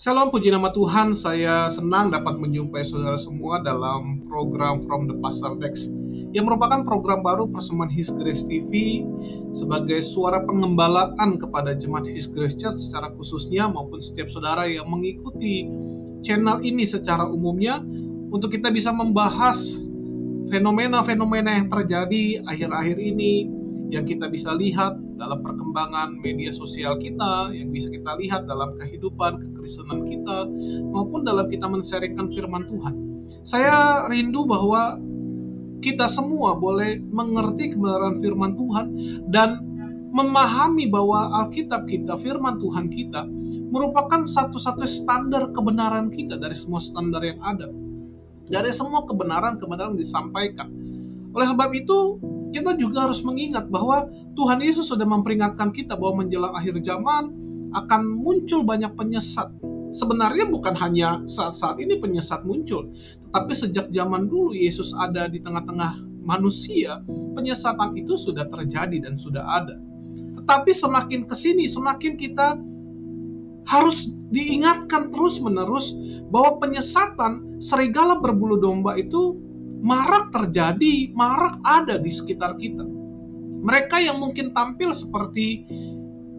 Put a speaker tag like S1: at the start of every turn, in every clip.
S1: Shalom, puji nama Tuhan. Saya senang dapat menjumpai saudara semua dalam program From the Pastor Desk, yang merupakan program baru persembahan His Grace TV sebagai suara pengembalaan kepada jemaat His Grace Church secara khususnya maupun setiap saudara yang mengikuti channel ini secara umumnya, untuk kita bisa membahas fenomena-fenomena yang terjadi akhir-akhir ini, yang kita bisa lihat dalam perkembangan media sosial kita, yang bisa kita lihat dalam kehidupan kekristenan kita, maupun dalam kita men-sharingkan firman Tuhan. Saya rindu bahwa kita semua boleh mengerti kebenaran firman Tuhan dan memahami bahwa Alkitab kita, firman Tuhan kita, merupakan satu-satunya standar kebenaran kita dari semua standar yang ada, dari semua kebenaran-kebenaran disampaikan. Oleh sebab itu, kita juga harus mengingat bahwa Tuhan Yesus sudah memperingatkan kita bahwa menjelang akhir zaman akan muncul banyak penyesat. Sebenarnya bukan hanya saat-saat ini penyesat muncul, tetapi sejak zaman dulu Yesus ada di tengah-tengah manusia, penyesatan itu sudah terjadi dan sudah ada. Tetapi semakin kesini, semakin kita harus diingatkan terus-menerus bahwa penyesatan serigala berbulu domba itu marak terjadi, marak ada di sekitar kita. Mereka yang mungkin tampil seperti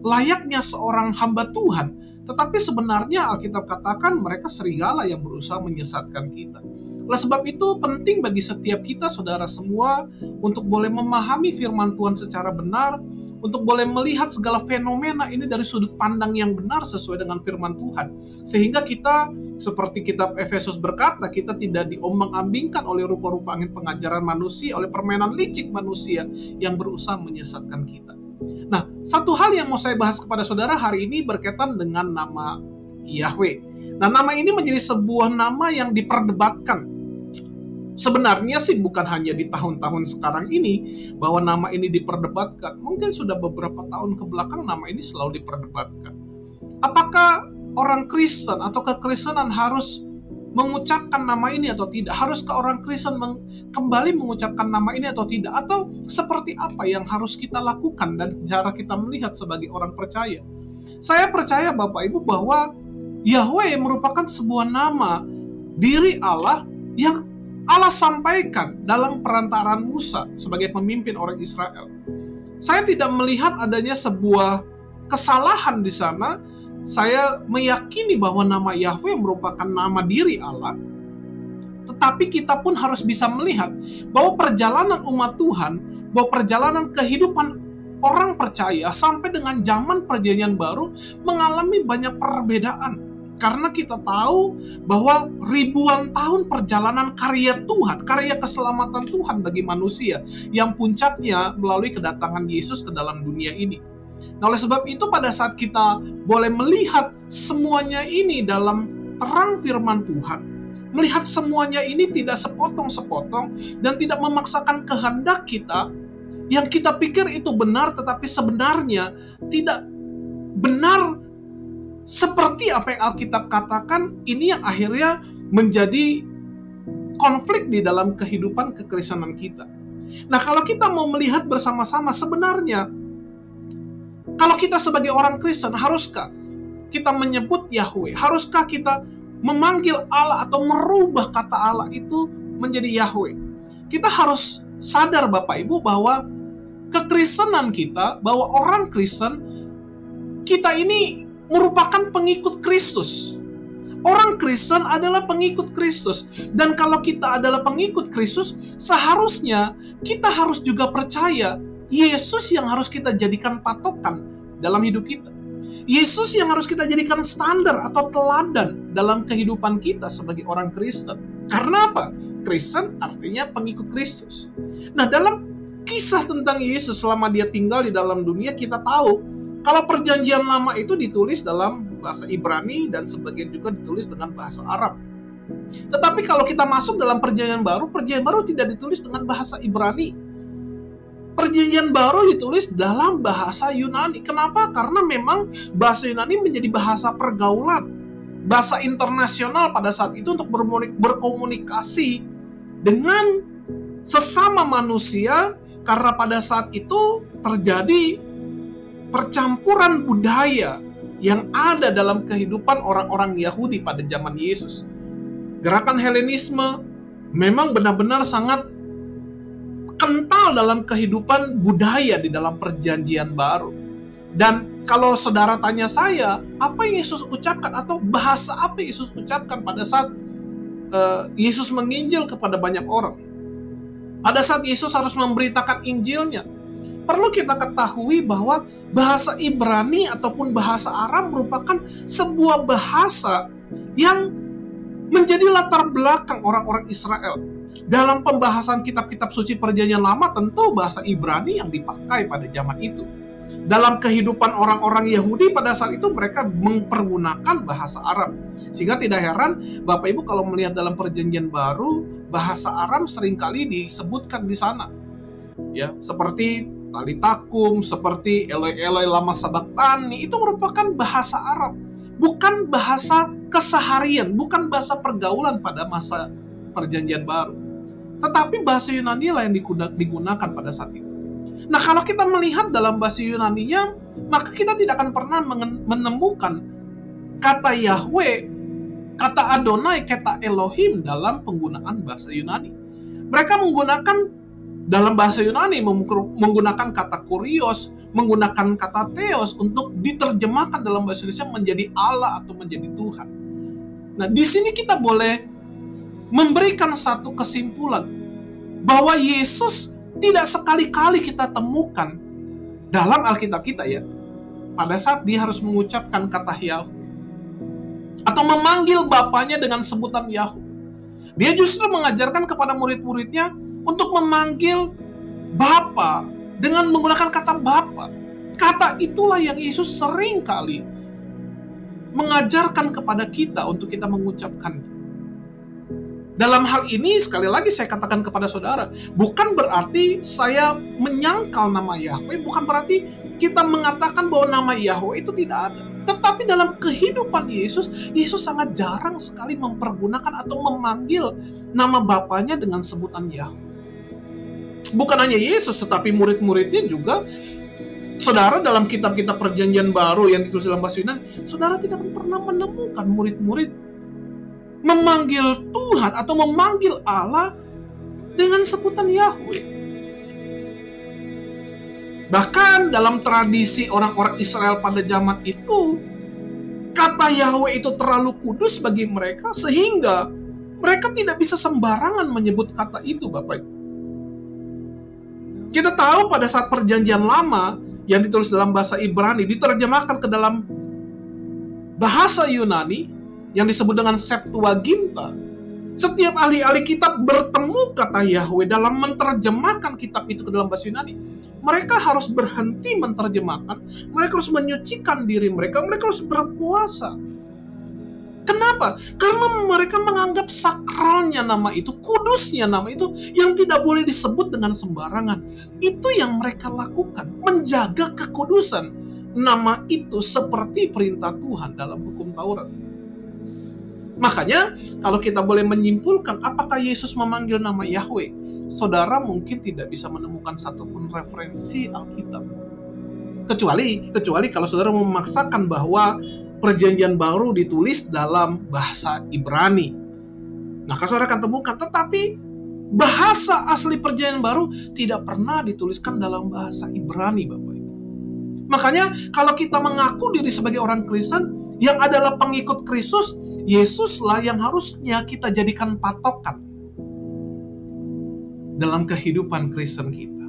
S1: layaknya seorang hamba Tuhan, tetapi sebenarnya Alkitab katakan mereka serigala yang berusaha menyesatkan kita. Oleh sebab itu penting bagi setiap kita, saudara semua, untuk boleh memahami firman Tuhan secara benar, untuk boleh melihat segala fenomena ini dari sudut pandang yang benar sesuai dengan firman Tuhan. Sehingga kita, seperti kitab Efesus berkata, kita tidak diombang-ambingkan oleh rupa-rupa angin pengajaran manusia, oleh permainan licik manusia yang berusaha menyesatkan kita. Nah, satu hal yang mau saya bahas kepada saudara hari ini berkaitan dengan nama Yahweh. Nah, nama ini menjadi sebuah nama yang diperdebatkan. Sebenarnya sih bukan hanya di tahun-tahun sekarang ini bahwa nama ini diperdebatkan. Mungkin sudah beberapa tahun ke belakang nama ini selalu diperdebatkan. Apakah orang Kristen atau kekristenan harus mengucapkan nama ini atau tidak? Haruskah orang Kristen kembali mengucapkan nama ini atau tidak? Atau seperti apa yang harus kita lakukan dan cara kita melihat sebagai orang percaya? Saya percaya Bapak Ibu bahwa Yahweh merupakan sebuah nama diri Allah yang Allah sampaikan dalam perantaraan Musa sebagai pemimpin orang Israel. Saya tidak melihat adanya sebuah kesalahan di sana. Saya meyakini bahwa nama Yahweh merupakan nama diri Allah. Tetapi kita pun harus bisa melihat bahwa perjalanan umat Tuhan, bahwa perjalanan kehidupan orang percaya sampai dengan zaman Perjanjian Baru mengalami banyak perbedaan. Karena kita tahu bahwa ribuan tahun perjalanan karya Tuhan, karya keselamatan Tuhan bagi manusia, yang puncaknya melalui kedatangan Yesus ke dalam dunia ini. Nah, oleh sebab itu pada saat kita boleh melihat semuanya ini dalam terang firman Tuhan, melihat semuanya ini tidak sepotong-sepotong dan tidak memaksakan kehendak kita, yang kita pikir itu benar tetapi sebenarnya tidak benar seperti apa yang Alkitab katakan, ini yang akhirnya menjadi konflik di dalam kehidupan kekristenan kita. Nah, kalau kita mau melihat bersama-sama sebenarnya, kalau kita sebagai orang Kristen, haruskah kita menyebut Yahweh? Haruskah kita memanggil Allah atau merubah kata Allah itu menjadi Yahweh? Kita harus sadar Bapak Ibu bahwa kekristenan kita, bahwa orang Kristen, kita ini merupakan pengikut Kristus. Orang Kristen adalah pengikut Kristus. Dan kalau kita adalah pengikut Kristus, seharusnya kita harus juga percaya Yesus yang harus kita jadikan patokan dalam hidup kita. Yesus yang harus kita jadikan standar atau teladan dalam kehidupan kita sebagai orang Kristen. Karena apa? Kristen artinya pengikut Kristus. Nah, dalam kisah tentang Yesus selama dia tinggal di dalam dunia, kita tahu kalau Perjanjian Lama itu ditulis dalam bahasa Ibrani dan sebagian juga ditulis dengan bahasa Arab. Tetapi kalau kita masuk dalam Perjanjian Baru tidak ditulis dengan bahasa Ibrani. Perjanjian Baru ditulis dalam bahasa Yunani. Kenapa? Karena memang bahasa Yunani menjadi bahasa pergaulan, bahasa internasional pada saat itu untuk berkomunikasi dengan sesama manusia, karena pada saat itu terjadi percampuran budaya yang ada dalam kehidupan orang-orang Yahudi pada zaman Yesus. Gerakan Helenisme memang benar-benar sangat kental dalam kehidupan budaya di dalam Perjanjian Baru. Dan kalau saudara tanya saya, apa yang Yesus ucapkan atau bahasa apa yang Yesus ucapkan pada saat Yesus menginjil kepada banyak orang? Pada saat Yesus harus memberitakan Injilnya, perlu kita ketahui bahwa bahasa Ibrani ataupun bahasa Aram merupakan sebuah bahasa yang menjadi latar belakang orang-orang Israel. Dalam pembahasan kitab-kitab suci Perjanjian Lama, tentu bahasa Ibrani yang dipakai pada zaman itu. Dalam kehidupan orang-orang Yahudi pada saat itu, mereka mempergunakan bahasa Aram. Sehingga tidak heran Bapak Ibu kalau melihat dalam Perjanjian Baru, bahasa Aram seringkali disebutkan di sana. Ya, seperti Talitakum, seperti Eloi Eloi lama sabachthani, itu merupakan bahasa Arab, bukan bahasa keseharian, bukan bahasa pergaulan pada masa Perjanjian Baru. Tetapi bahasa Yunani lah yang digunakan pada saat itu. Nah, kalau kita melihat dalam bahasa Yunaninya, maka kita tidak akan pernah menemukan kata Yahweh, kata Adonai, kata Elohim dalam penggunaan bahasa Yunani. Mereka menggunakan dalam bahasa Yunani menggunakan kata kurios, menggunakan kata theos untuk diterjemahkan dalam bahasa Indonesia menjadi Allah atau menjadi Tuhan. Nah, di sini kita boleh memberikan satu kesimpulan bahwa Yesus tidak sekali-kali kita temukan dalam Alkitab kita ya, pada saat dia harus mengucapkan kata Yahweh atau memanggil Bapaknya dengan sebutan Yahweh. Dia justru mengajarkan kepada murid-muridnya untuk memanggil Bapa dengan menggunakan kata Bapa. Kata itulah yang Yesus sering kali mengajarkan kepada kita untuk kita mengucapkannya. Dalam hal ini, sekali lagi saya katakan kepada saudara, bukan berarti saya menyangkal nama Yahweh, bukan berarti kita mengatakan bahwa nama Yahweh itu tidak ada. Tetapi dalam kehidupan Yesus, Yesus sangat jarang sekali mempergunakan atau memanggil nama Bapaknya dengan sebutan Yahweh. Bukan hanya Yesus, tetapi murid-muridnya juga. Saudara, dalam kitab-kitab Perjanjian Baru yang ditulis dalam bahasa Yunani, saudara tidak akan pernah menemukan murid-murid memanggil Tuhan atau memanggil Allah dengan sebutan Yahweh. Bahkan dalam tradisi orang-orang Israel pada zaman itu, kata Yahweh itu terlalu kudus bagi mereka sehingga mereka tidak bisa sembarangan menyebut kata itu, Bapak. Kita tahu pada saat Perjanjian Lama yang ditulis dalam bahasa Ibrani diterjemahkan ke dalam bahasa Yunani yang disebut dengan Septuaginta. Setiap ahli-ahli kitab bertemu kata Yahweh dalam menerjemahkan kitab itu ke dalam bahasa Yunani. Mereka harus berhenti menerjemahkan, mereka harus menyucikan diri mereka harus berpuasa. Kenapa? Karena mereka menganggap sakralnya nama itu, kudusnya nama itu, yang tidak boleh disebut dengan sembarangan. Itu yang mereka lakukan, menjaga kekudusan nama itu seperti perintah Tuhan dalam hukum Taurat. Makanya, kalau kita boleh menyimpulkan apakah Yesus memanggil nama Yahweh, saudara mungkin tidak bisa menemukan satupun referensi Alkitab. Kecuali kalau saudara memaksakan bahwa Perjanjian Baru ditulis dalam bahasa Ibrani. Maka saudara akan temukan, tetapi bahasa asli Perjanjian Baru tidak pernah dituliskan dalam bahasa Ibrani, Bapak Ibu. Makanya, kalau kita mengaku diri sebagai orang Kristen yang adalah pengikut Kristus, Yesuslah yang harusnya kita jadikan patokan dalam kehidupan Kristen kita.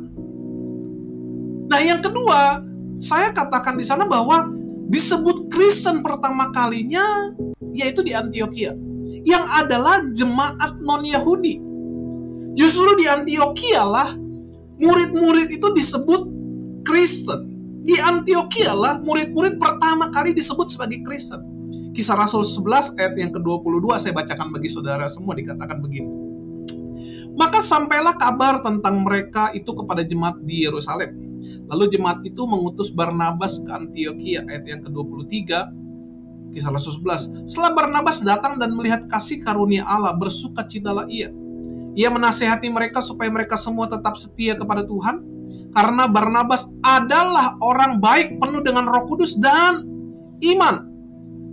S1: Nah, yang kedua, saya katakan di sana bahwa disebut Kristen pertama kalinya yaitu di Antiokhia, yang adalah jemaat non-Yahudi. Justru di Antiokhia lah murid-murid itu disebut Kristen. Di Antiokhia lah murid-murid pertama kali disebut sebagai Kristen. Kisah Rasul 11 ayat yang ke-22 saya bacakan bagi saudara semua, dikatakan begini. Maka sampailah kabar tentang mereka itu kepada jemaat di Yerusalem. Lalu jemaat itu mengutus Barnabas ke Antiokhia, ayat yang ke-23, Kisah Rasul 11. Setelah Barnabas datang dan melihat kasih karunia Allah, bersukacitalah ia. Ia menasihati mereka supaya mereka semua tetap setia kepada Tuhan, karena Barnabas adalah orang baik penuh dengan Roh Kudus dan iman.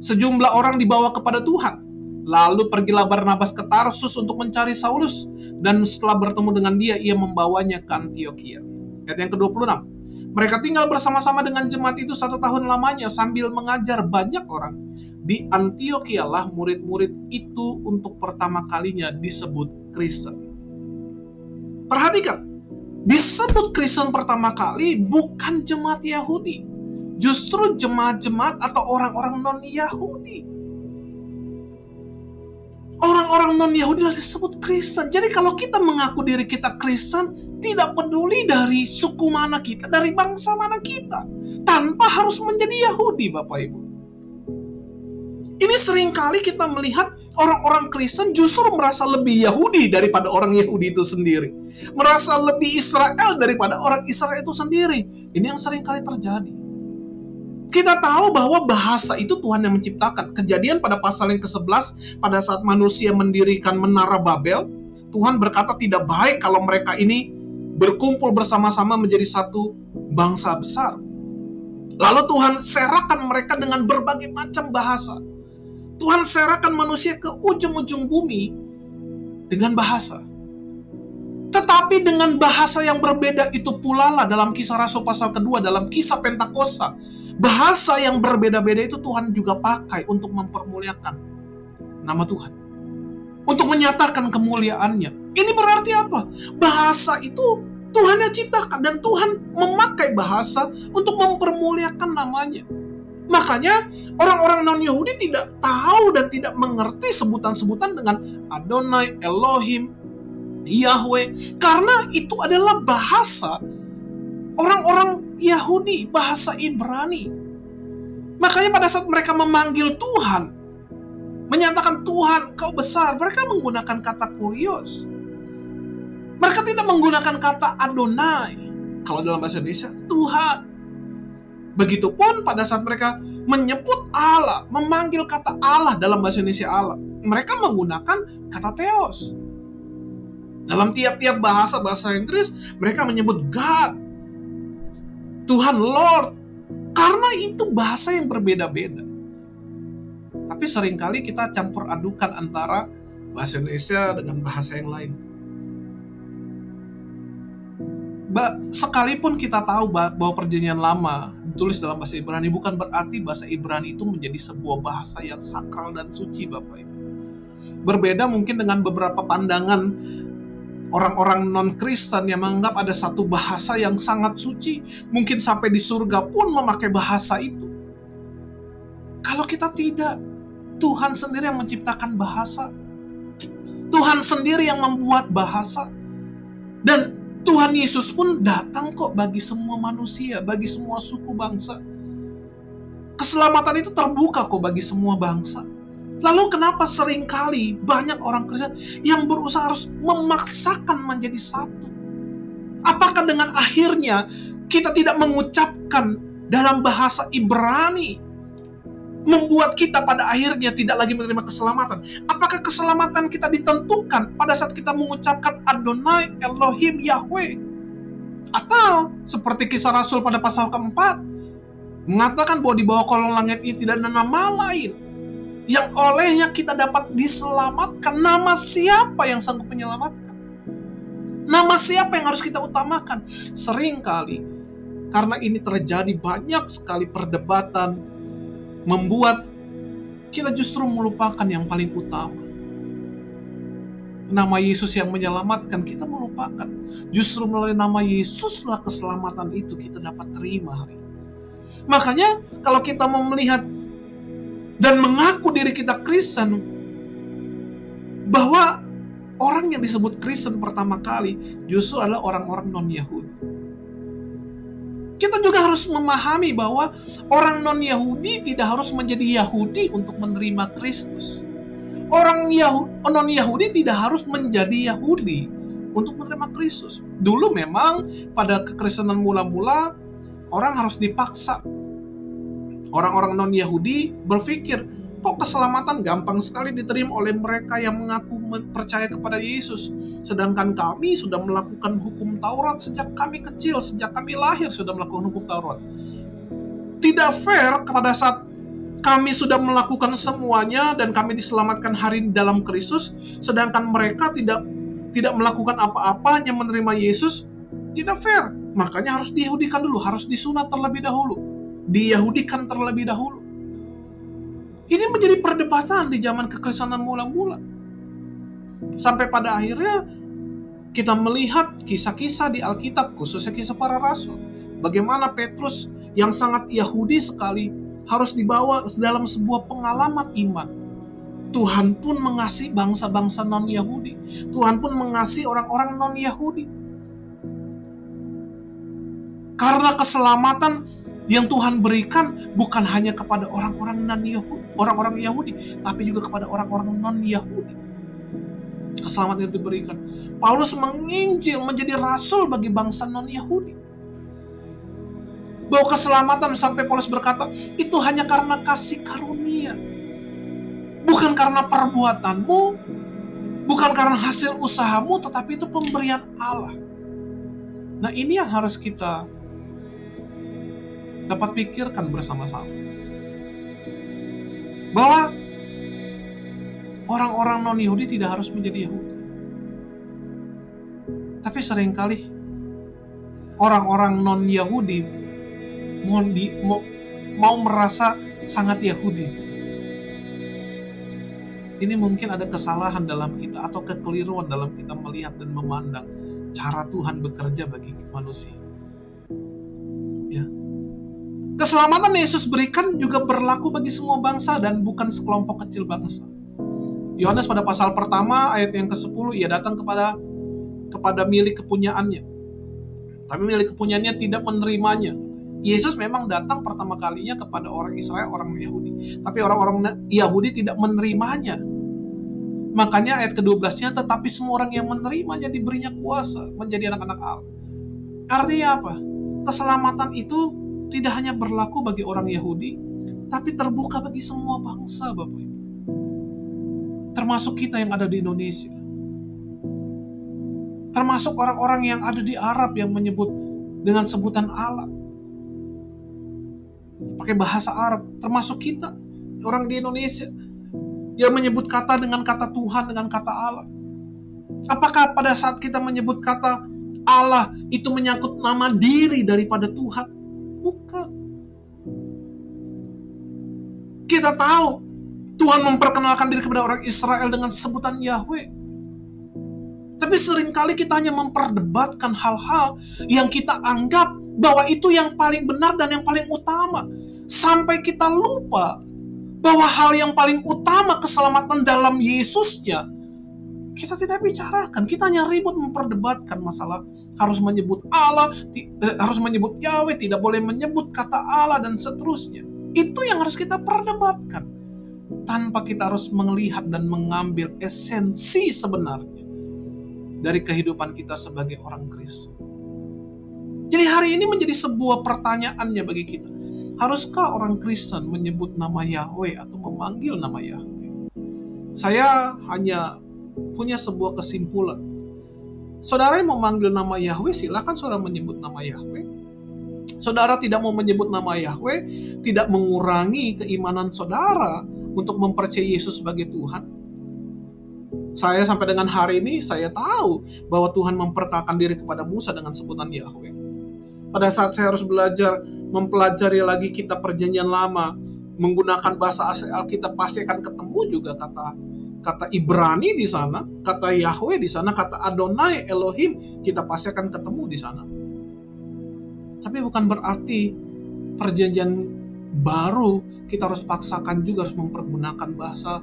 S1: Sejumlah orang dibawa kepada Tuhan. Lalu pergilah Barnabas ke Tarsus untuk mencari Saulus, dan setelah bertemu dengan dia, ia membawanya ke Antiokhia. Ayat yang ke-26. Mereka tinggal bersama-sama dengan jemaat itu 1 tahun lamanya sambil mengajar banyak orang. Di Antiokhia lah murid-murid itu untuk pertama kalinya disebut Kristen. Perhatikan, disebut Kristen pertama kali bukan jemaat Yahudi, justru jemaat-jemaat atau orang-orang non-Yahudi. Orang-orang non-Yahudi lah disebut Kristen. Jadi kalau kita mengaku diri kita Kristen, tidak peduli dari suku mana kita, dari bangsa mana kita, tanpa harus menjadi Yahudi, Bapak Ibu. Ini seringkali kita melihat orang-orang Kristen justru merasa lebih Yahudi daripada orang Yahudi itu sendiri. Merasa lebih Israel daripada orang Israel itu sendiri. Ini yang seringkali terjadi. Kita tahu bahwa bahasa itu Tuhan yang menciptakan. Kejadian pada pasal yang ke-11, pada saat manusia mendirikan menara Babel, Tuhan berkata tidak baik kalau mereka ini berkumpul bersama-sama menjadi satu bangsa besar. Lalu Tuhan serahkan mereka dengan berbagai macam bahasa. Tuhan serahkan manusia ke ujung-ujung bumi dengan bahasa. Tetapi dengan bahasa yang berbeda itu pula lah dalam Kisah Rasul pasal kedua, dalam kisah Pentakosta. Bahasa yang berbeda-beda itu Tuhan juga pakai untuk mempermuliakan nama Tuhan. Untuk menyatakan kemuliaannya. Ini berarti apa? Bahasa itu Tuhan yang ciptakan dan Tuhan memakai bahasa untuk mempermuliakan namanya. Makanya orang-orang non-Yahudi tidak tahu dan tidak mengerti sebutan-sebutan dengan Adonai, Elohim, Yahweh. Karena itu adalah bahasa orang-orang Yahudi, bahasa Ibrani. Makanya pada saat mereka memanggil Tuhan, menyatakan Tuhan, kau besar, mereka menggunakan kata kurios. Mereka tidak menggunakan kata Adonai. Kalau dalam bahasa Indonesia, Tuhan. Begitupun pada saat mereka menyebut Allah, memanggil kata Allah dalam bahasa Indonesia Allah, mereka menggunakan kata Theos. Dalam tiap-tiap bahasa Inggris, mereka menyebut God, Tuhan, Lord. Karena itu bahasa yang berbeda-beda. Tapi seringkali kita campur adukan antara bahasa Indonesia dengan bahasa yang lain. Sekalipun kita tahu bahwa perjanjian lama ditulis dalam bahasa Ibrani, bukan berarti bahasa Ibrani itu menjadi sebuah bahasa yang sakral dan suci, Bapak Ibu. Berbeda mungkin dengan beberapa pandangan orang-orang non-Kristen yang menganggap ada satu bahasa yang sangat suci, mungkin sampai di surga pun memakai bahasa itu. Kalau kita tidak, Tuhan sendiri yang menciptakan bahasa. Tuhan sendiri yang membuat bahasa. Dan Tuhan Yesus pun datang kok bagi semua manusia, bagi semua suku bangsa. Keselamatan itu terbuka kok bagi semua bangsa. Lalu kenapa seringkali banyak orang Kristen yang berusaha harus memaksakan menjadi satu? Apakah dengan akhirnya kita tidak mengucapkan dalam bahasa Ibrani, membuat kita pada akhirnya tidak lagi menerima keselamatan? Apakah keselamatan kita ditentukan pada saat kita mengucapkan Adonai, Elohim, Yahweh? Atau seperti Kisah Rasul pada pasal keempat, mengatakan bahwa di bawah kolong langit ini tidak ada nama lain yang olehnya kita dapat diselamatkan. Nama siapa yang sanggup menyelamatkan? Nama siapa yang harus kita utamakan? Seringkali karena ini terjadi banyak sekali perdebatan, membuat kita justru melupakan yang paling utama. Nama Yesus yang menyelamatkan, kita melupakan. Justru melalui nama Yesuslah keselamatan itu kita dapat terima hari ini. Makanya kalau kita mau melihat dan mengaku diri kita Kristen, bahwa orang yang disebut Kristen pertama kali justru adalah orang-orang non-Yahudi. Kita juga harus memahami bahwa orang non-Yahudi tidak harus menjadi Yahudi untuk menerima Kristus. Orang non-Yahudi tidak harus menjadi Yahudi untuk menerima Kristus. Dulu memang pada kekristenan mula-mula orang harus dipaksa. Orang-orang non-Yahudi berpikir, kok keselamatan gampang sekali diterima oleh mereka yang mengaku percaya kepada Yesus. Sedangkan kami sudah melakukan hukum Taurat sejak kami kecil, sejak kami lahir sudah melakukan hukum Taurat. Tidak fair pada saat Kami sudah melakukan semuanya dan kami diselamatkan hari ini dalam Kristus, sedangkan mereka tidak melakukan apa-apa, hanya menerima Yesus. Tidak fair. Makanya harus diyahudikan dulu, harus disunat terlebih dahulu. Diyahudikan terlebih dahulu. Ini menjadi perdebatan di zaman kekristenan mula-mula. Sampai pada akhirnya kita melihat kisah-kisah di Alkitab, khususnya kisah para rasul. Bagaimana Petrus yang sangat Yahudi sekali harus dibawa dalam sebuah pengalaman iman. Tuhan pun mengasihi bangsa-bangsa non-Yahudi. Tuhan pun mengasihi orang-orang non-Yahudi. Karena keselamatan yang Tuhan berikan bukan hanya kepada orang-orang Yahudi, tapi juga kepada orang-orang non-Yahudi. Keselamatan yang diberikan. Paulus menginjil menjadi rasul bagi bangsa non-Yahudi. Bahwa keselamatan, sampai Paulus berkata, itu hanya karena kasih karunia. Bukan karena perbuatanmu, bukan karena hasil usahamu, tetapi itu pemberian Allah. Nah, ini yang harus kita dapat pikirkan bersama-sama. Bahwa orang-orang non-Yahudi tidak harus menjadi Yahudi. Tapi seringkali orang-orang non-Yahudi mau merasa sangat Yahudi. Ini mungkin ada kesalahan dalam kita atau kekeliruan dalam kita melihat dan memandang cara Tuhan bekerja bagi manusia. Ya. Keselamatan Yesus berikan juga berlaku bagi semua bangsa dan bukan sekelompok kecil bangsa. Yohanes pada pasal pertama ayat yang ke-10, ia datang kepada milik kepunyaannya. Tapi milik kepunyaannya tidak menerimanya. Yesus memang datang pertama kalinya kepada orang Israel, orang Yahudi. Tapi orang-orang Yahudi tidak menerimanya. Makanya ayat ke-12-nya, tetapi semua orang yang menerimanya diberinya kuasa menjadi anak-anak Allah. Artinya apa? Keselamatan itu tidak hanya berlaku bagi orang Yahudi, tapi terbuka bagi semua bangsa, Bapak Ibu. Termasuk kita yang ada di Indonesia. Termasuk orang-orang yang ada di Arab yang menyebut dengan sebutan Allah. Pakai bahasa Arab, termasuk kita, orang di Indonesia, yang menyebut kata dengan kata Tuhan, dengan kata Allah. Apakah pada saat kita menyebut kata Allah, itu menyangkut nama diri daripada Tuhan? Bukan. Kita tahu, Tuhan memperkenalkan diri kepada orang Israel dengan sebutan Yahweh. Tapi seringkali kita hanya memperdebatkan hal-hal yang kita anggap bahwa itu yang paling benar dan yang paling utama. Sampai kita lupa bahwa hal yang paling utama keselamatan dalam Yesusnya kita tidak bicarakan. Kita hanya ribut memperdebatkan masalah harus menyebut Allah, harus menyebut Yahweh, tidak boleh menyebut kata Allah dan seterusnya. Itu yang harus kita perdebatkan. Tanpa kita harus melihat dan mengambil esensi sebenarnya dari kehidupan kita sebagai orang Kristen. Jadi hari ini menjadi sebuah pertanyaannya bagi kita. Haruskah orang Kristen menyebut nama Yahweh atau memanggil nama Yahweh? Saya hanya punya sebuah kesimpulan. Saudara yang memanggil nama Yahweh, silakan saudara menyebut nama Yahweh. Saudara tidak mau menyebut nama Yahweh, tidak mengurangi keimanan saudara untuk mempercayai Yesus sebagai Tuhan. Saya sampai dengan hari ini, saya tahu bahwa Tuhan memperkenalkan diri kepada Musa dengan sebutan Yahweh. Pada saat saya harus belajar mempelajari lagi kitab Perjanjian Lama, menggunakan bahasa asli Alkitab, pasti akan ketemu juga kata Ibrani di sana, kata Yahweh di sana, kata Adonai Elohim, kita pasti akan ketemu di sana. Tapi bukan berarti Perjanjian Baru kita harus paksakan juga harus mempergunakan bahasa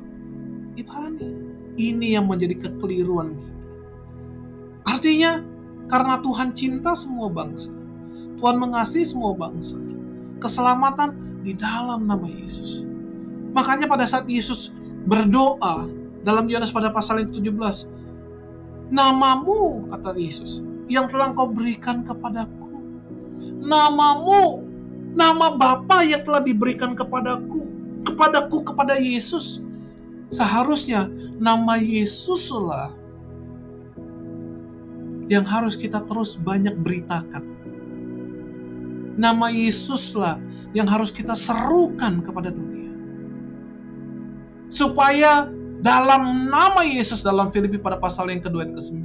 S1: Ibrani. Ini yang menjadi kekeliruan kita. Artinya karena Tuhan cinta semua bangsa, Tuhan mengasihi semua bangsa. Keselamatan di dalam nama Yesus. Makanya pada saat Yesus berdoa dalam Yohanes pada pasal yang 17, namamu, kata Yesus, yang telah Engkau berikan kepadaku. Namamu, nama Bapa yang telah diberikan kepadaku, kepada Yesus. Seharusnya nama Yesuslah yang harus kita terus banyak beritakan. Nama Yesuslah yang harus kita serukan kepada dunia. supaya dalam nama Yesus, dalam Filipi pada pasal yang kedua ayat ke-9,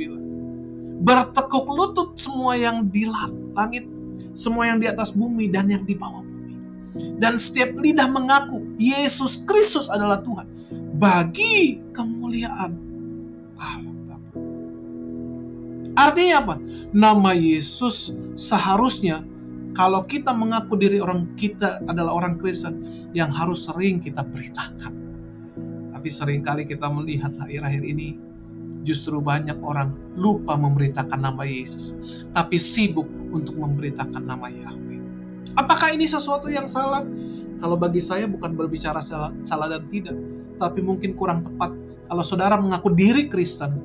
S1: bertekuk lutut semua yang di langit, semua yang di atas bumi dan yang di bawah bumi, dan setiap lidah mengaku Yesus Kristus adalah Tuhan, bagi kemuliaan Allah Bapa. Artinya apa? Nama Yesus seharusnya, kalau kita mengaku diri kita adalah orang Kristen, yang harus sering kita beritakan. Tapi seringkali kita melihat akhir-akhir ini, justru banyak orang lupa memberitakan nama Yesus, tapi sibuk untuk memberitakan nama Yahweh. Apakah ini sesuatu yang salah? Kalau bagi saya bukan berbicara salah dan tidak, tapi mungkin kurang tepat. Kalau saudara mengaku diri Kristen,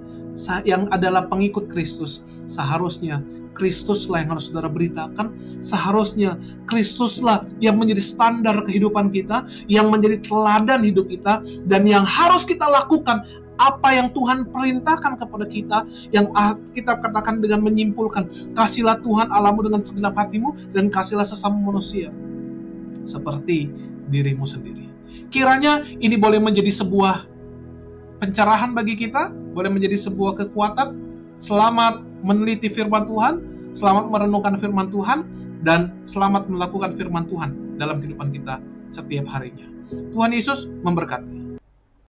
S1: yang adalah pengikut Kristus, seharusnya Kristuslah yang harus saudara beritakan. Seharusnya Kristuslah yang menjadi standar kehidupan kita, yang menjadi teladan hidup kita, dan yang harus kita lakukan apa yang Tuhan perintahkan kepada kita, yang kita katakan dengan menyimpulkan, kasihlah Tuhan Allahmu dengan segenap hatimu, dan kasihlah sesama manusia seperti dirimu sendiri. Kiranya ini boleh menjadi sebuah pencerahan bagi kita, boleh menjadi sebuah kekuatan. Selamat meneliti firman Tuhan, selamat merenungkan firman Tuhan, dan selamat melakukan firman Tuhan dalam kehidupan kita setiap harinya. Tuhan Yesus memberkati.